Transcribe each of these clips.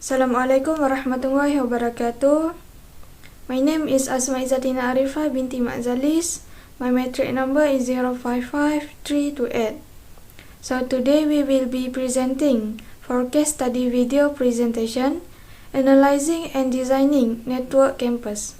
Assalamualaikum warahmatullahi wabarakatuh. My name is Asma Izzatina Arifah binti Makzalis. My matric number is 055328. So today we will be presenting for case study video presentation, analyzing and designing network campus.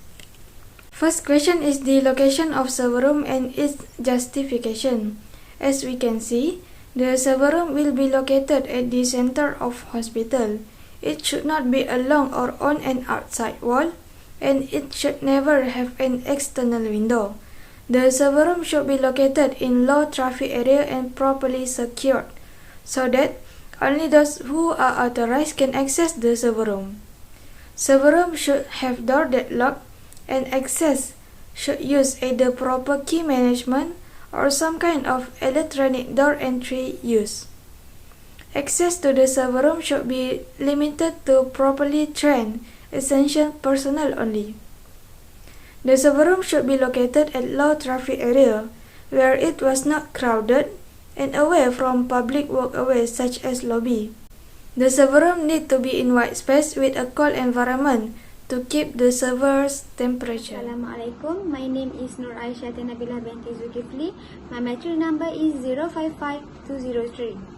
First question is the location of server room and its justification. As we can see, the server room will be located at the center of hospital. It should not be along or on an outside wall, and it should never have an external window. The server room should be located in low traffic area and properly secured, so that only those who are authorized can access the server room. Server room should have door that lock, and access should use either proper key management or some kind of electronic door entry use. Access to the server room should be limited to properly trained, essential personnel only. The server room should be located at low traffic area, where it was not crowded and away from public walkways such as lobby. The server room need to be in white space with a cold environment to keep the server's temperature. Assalamualaikum. My name is Nur Aisyah Nabila binti Zulkifli. My matric number is 055203.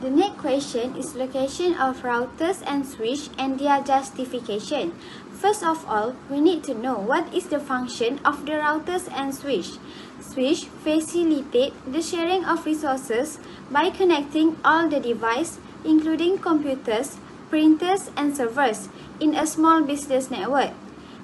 The next question is location of routers and switch and their justification. First of all, we need to know what is the function of the routers and switch. Switch facilitate the sharing of resources by connecting all the devices, including computers, printers, and servers, in a small business network.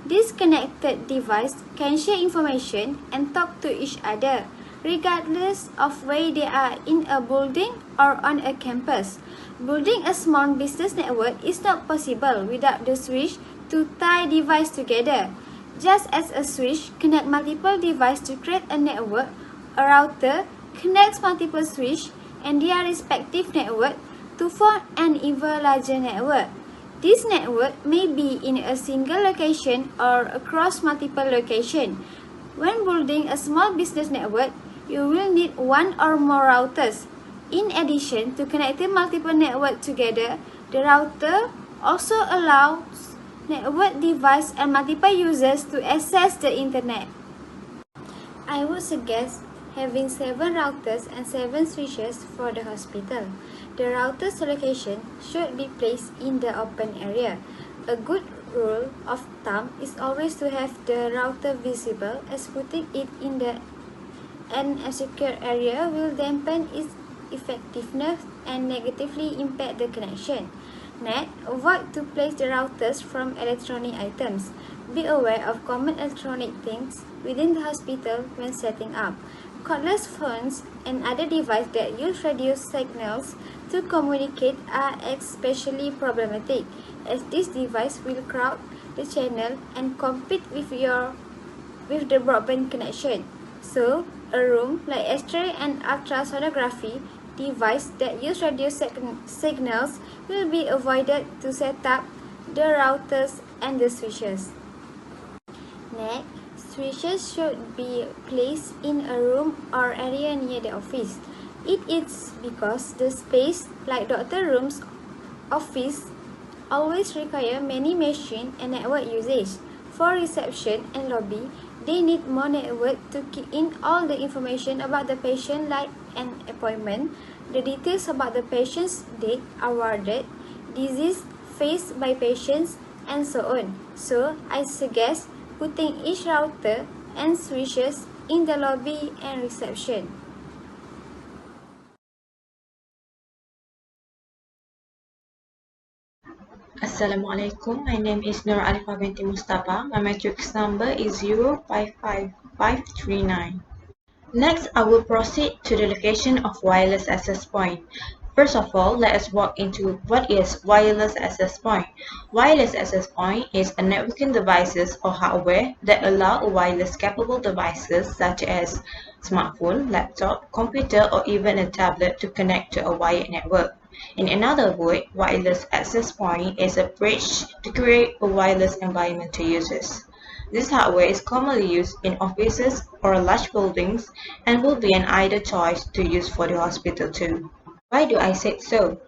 This connected device can share information and talk to each other, regardless of where they are in a building or on a campus. Building a small business network is not possible without the switch to tie devices together. Just as a switch connects multiple devices to create a network, a router connects multiple switches and their respective network to form an even larger network. This network may be in a single location or across multiple locations. When building a small business network, you will need one or more routers. In addition to connecting multiple networks together, the router also allows network devices and multiple users to access the internet. I would suggest having 7 routers and 7 switches for the hospital. The router's location should be placed in the open area. A good rule of thumb is always to have the router visible, as putting it in an insecure area will dampen its effectiveness and negatively impact the connection. Next, avoid to place the routers from electronic items. Be aware of common electronic things within the hospital when setting up. Cordless phones and other devices that use radio signals to communicate are especially problematic, as this device will crowd the channel and compete with the broadband connection. So, a room like X-ray and ultrasonography device that use radio signals will be avoided to set up the routers and the switches. Next, switches should be placed in a room or area near the office. It is because the space, like doctor rooms, office, always require many machine and network usage. For reception and lobby, they need more network to keep in all the information about the patient, like an appointment, the details about the patient's date awarded, disease faced by patients, and so on. So, I suggest putting each router and switches in the lobby and reception. Assalamualaikum. My name is Nur Alifah binti Mustafa. My matrix number is 055539. Next, I will proceed to the location of wireless access point. First of all, let us walk into what is wireless access point. Wireless access point is a networking devices or hardware that allow a wireless capable devices such as smartphone, laptop, computer, or even a tablet to connect to a wired network. In another word, wireless access point is a bridge to create a wireless environment to users. This hardware is commonly used in offices or large buildings and will be an ideal choice to use for the hospital too. Why do I say so?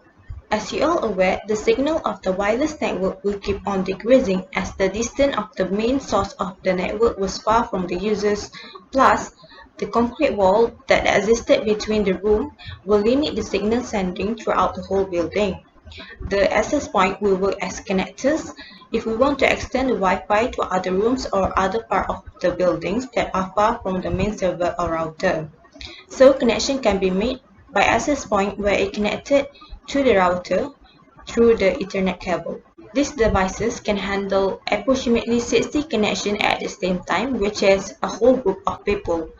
As you all aware, the signal of the wireless network will keep on decreasing as the distance of the main source of the network was far from the users, plus the concrete wall that existed between the room will limit the signal sending throughout the whole building. The access point will work as connectors if we want to extend the Wi-Fi to other rooms or other parts of the buildings that are far from the main server or router. So connection can be made by access point where it connected to the router through the Ethernet cable. These devices can handle approximately 60 connections at the same time, which is a whole group of people.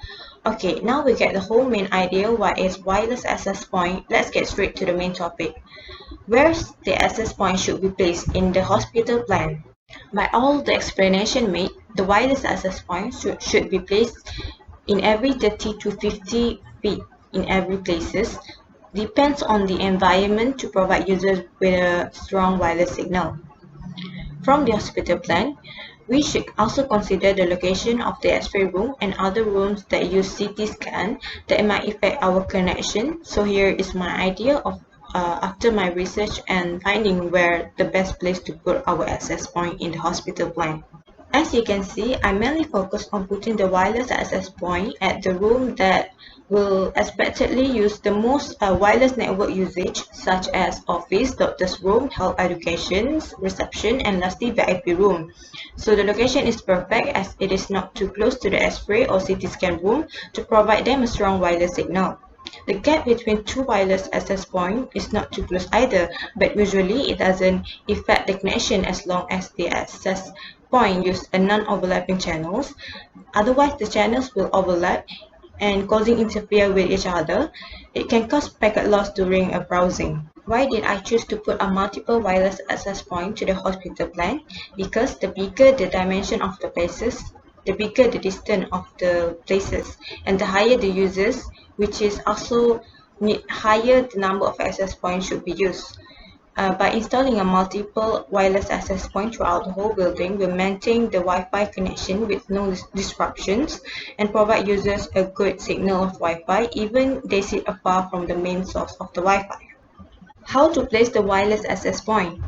Okay, now we get the whole main idea what is wireless access point. Let's get straight to the main topic. Where the access point should be placed in the hospital plan. By all the explanation made, the wireless access point should be placed in every 30 to 50 feet in every places. Depends on the environment to provide users with a strong wireless signal. From the hospital plan, we should also consider the location of the X-ray room and other rooms that use CT scan that might affect our connection. So here is my idea of after my research and finding where the best place to put our access point in the hospital plan. As you can see, I mainly focus on putting the wireless access point at the room that will expectedly use the most wireless network usage, such as office, doctor's room, health education, reception, and lastly VIP room. So the location is perfect as it is not too close to the X-ray or CT scan room to provide them a strong wireless signal. The gap between two wireless access points is not too close either, but usually it doesn't affect the connection as long as the access point use a non-overlapping channels. Otherwise, the channels will overlap and causing interfere with each other. It can cause packet loss during a browsing. Why did I choose to put a multiple wireless access point to the hospital plan? Because the bigger the dimension of the places, the bigger the distance of the places, and the higher the users, which is also need higher the number of access points should be used. By installing a multiple wireless access point throughout the whole building, we'll maintain the Wi-Fi connection with no disruptions and provide users a good signal of Wi-Fi even they sit afar from the main source of the Wi-Fi. How to place the wireless access point?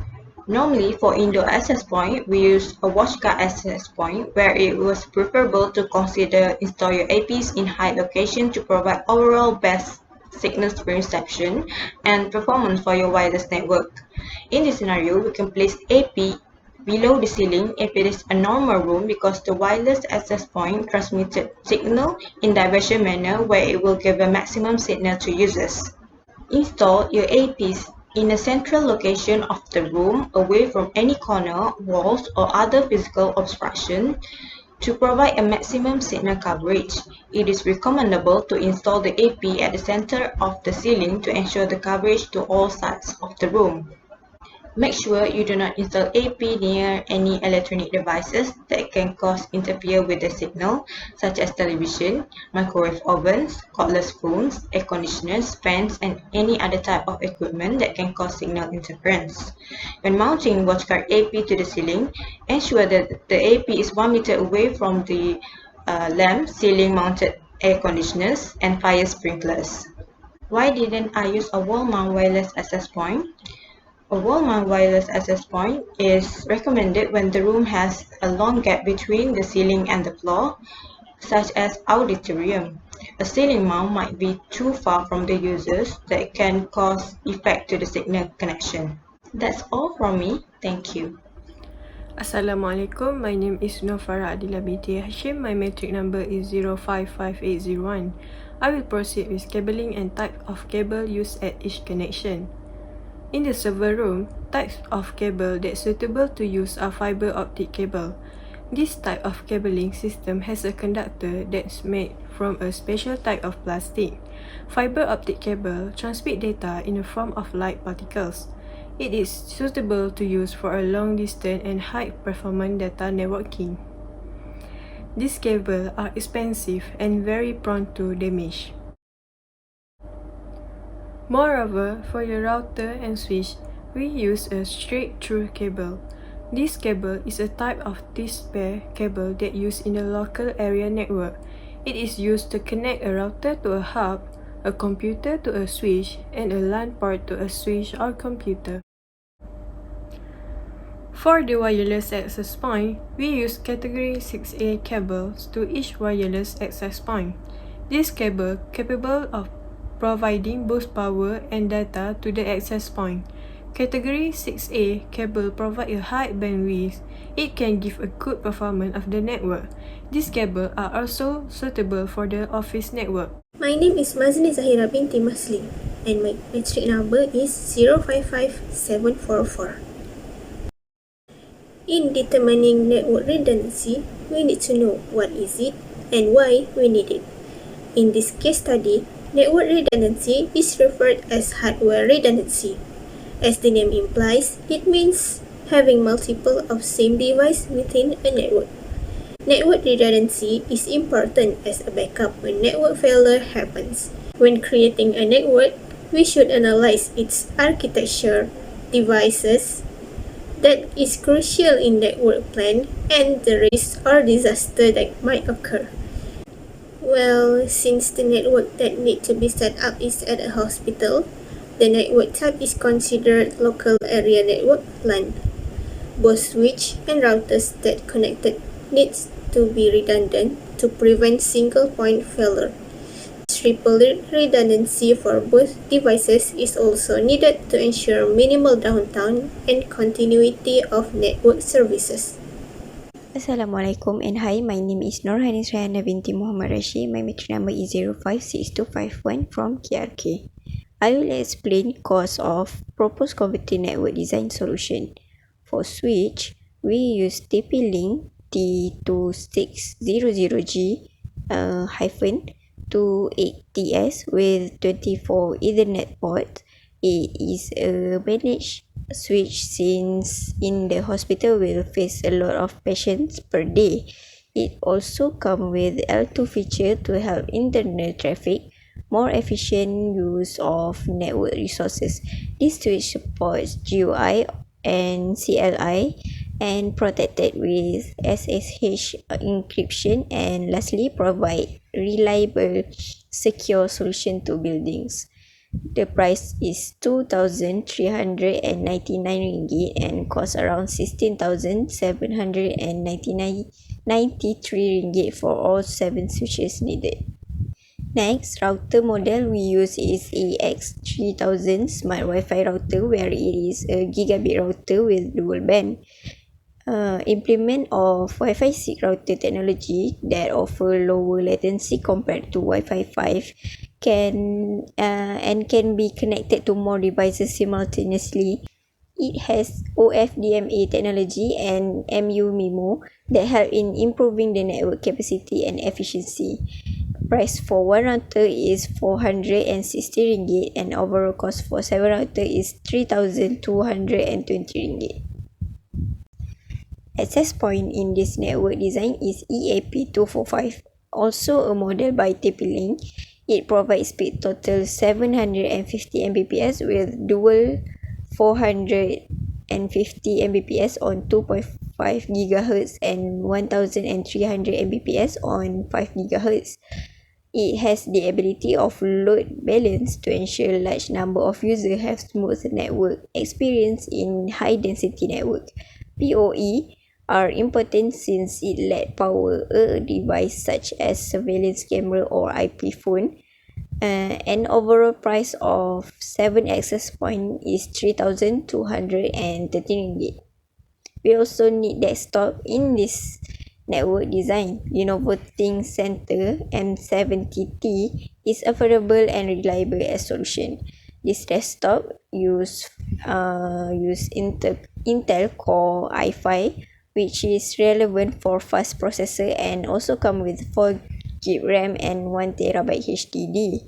Normally, for indoor access point, we use a watchguard access point where it was preferable to consider install your APs in high location to provide overall best signal reception and performance for your wireless network. In this scenario, we can place AP below the ceiling if it is a normal room because the wireless access point transmitted signal in diversion manner where it will give a maximum signal to users. Install your APs in a central location of the room away from any corner, walls, or other physical obstruction to provide a maximum signal coverage. It is recommendable to install the AP at the center of the ceiling to ensure the coverage to all sides of the room. Make sure you do not install AP near any electronic devices that can cause interfere with the signal, such as television, microwave ovens, cordless phones, air conditioners, fans, and any other type of equipment that can cause signal interference. When mounting watchguard AP to the ceiling, ensure that the AP is 1 meter away from the lamp, ceiling-mounted air conditioners, and fire sprinklers. Why didn't I use a wall-mount wireless access point? A wall-mount wireless access point is recommended when the room has a long gap between the ceiling and the floor, such as auditorium. A ceiling mount might be too far from the users that can cause effect to the signal connection. That's all from me. Thank you. Assalamualaikum, my name is Nofara Adila binti Hashim. My metric number is 055801. I will proceed with cabling and type of cable used at each connection. In the server room, types of cable that suitable to use are fiber optic cable. This type of cabling system has a conductor that's made from a special type of plastic. Fiber optic cable transmit data in the form of light particles. It is suitable to use for a long distance and high performance data networking. These cables are expensive and very prone to damage. Moreover, for the router and switch, we use a straight-through cable. This cable is a type of T-pair cable that used in the local area network. It is used to connect a router to a hub a computer to a switch, and a LAN port to a switch or computer. For the wireless access point, we use category 6A cables to each wireless access point. This cable capable of providing both power and data to the access point. Category 6A cable provide a high bandwidth. It can give a good performance of the network. These cables are also suitable for the office network. My name is Mazni Zahira binti Masli and my matric number is 055744. In determining network redundancy, we need to know what is it and why we need it. In this case study, network redundancy is referred as hardware redundancy. As the name implies, it means having multiple of same device within a network. Network redundancy is important as a backup when network failure happens. When creating a network, we should analyze its architecture, devices, that is crucial in network plan, and the risk or disaster that might occur. Well, since the network that need to be set up is at a hospital, the network type is considered local area network LAN. Both switch and routers that connected needs to be redundant to prevent single point failure. Triple redundancy for both devices is also needed to ensure minimal downtime and continuity of network services. Assalamualaikum and hi, my name is Nurhani Srayana binti Muhammad Rashid. My matric number is 056251 from KRK. I will explain cause of proposed converter network design solution. For switch, we use TP-Link T2600G -28TS with 24 Ethernet ports. It is a managed switch since in the hospital will face a lot of patients per day. It also comes with L2 feature to help internal traffic, more efficient use of network resources. This switch supports GUI and CLI and protected with SSH encryption, and lastly provide reliable secure solution to buildings. The price is 2,399 ringgit and costs around 16,793 ringgit for all 7 switches needed. Next, router model we use is AX3000 Smart Wi-Fi router, where it is a gigabit router with dual band. Implement of Wi-Fi 6 router technology that offer lower latency compared to Wi-Fi 5 can be connected to more devices simultaneously. It has OFDMA technology and MU-MIMO that help in improving the network capacity and efficiency. Price for one router is 460 ringgit and overall cost for 7 router is 3,220 ringgit. Access point in this network design is EAP245, also a model by TP-Link. It provides speed total 750 Mbps with dual 450 Mbps on 2.5 GHz and 1300 Mbps on 5 GHz. It has the ability of load balance to ensure large number of users have smooth network experience in high density network. PoE are important since it let power a device such as surveillance camera or IP phone. An overall price of 7 access point is 3,213 ringgit. We also need desktop in this network design. Innovating Center M70T is affordable and reliable as solution. This desktop use Intel Core i5, which is relevant for fast processor, and also come with 4 GB RAM and 1 TB HDD.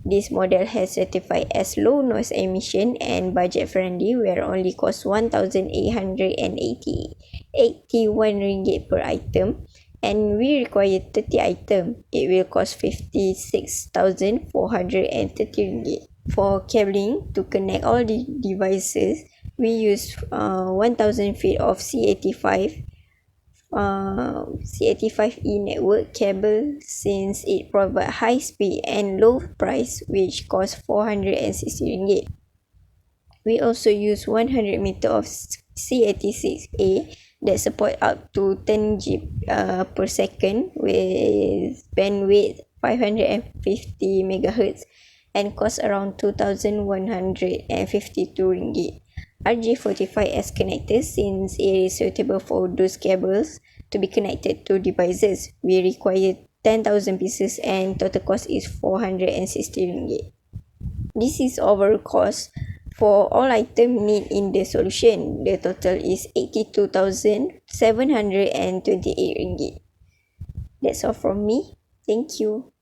This model has certified as low noise emission and budget friendly, where only costs 1,881 ringgit per item, and we require 30 items. It will cost 56,430 ringgit. For cabling to connect all the devices, we use 1,000 feet of C85 C85E network cable since it provides high speed and low price, which costs 460 ringgit. We also use 100 meter of C86A that support up to 10 G per second with bandwidth 550 MHz and cost around 2,152 ringgit. RJ45S connectors, since it is suitable for those cables to be connected to devices. We require 10,000 pieces and total cost is 460 ringgit. This is overall cost for all items need in the solution. The total is 82,728 ringgit. That's all from me. Thank you.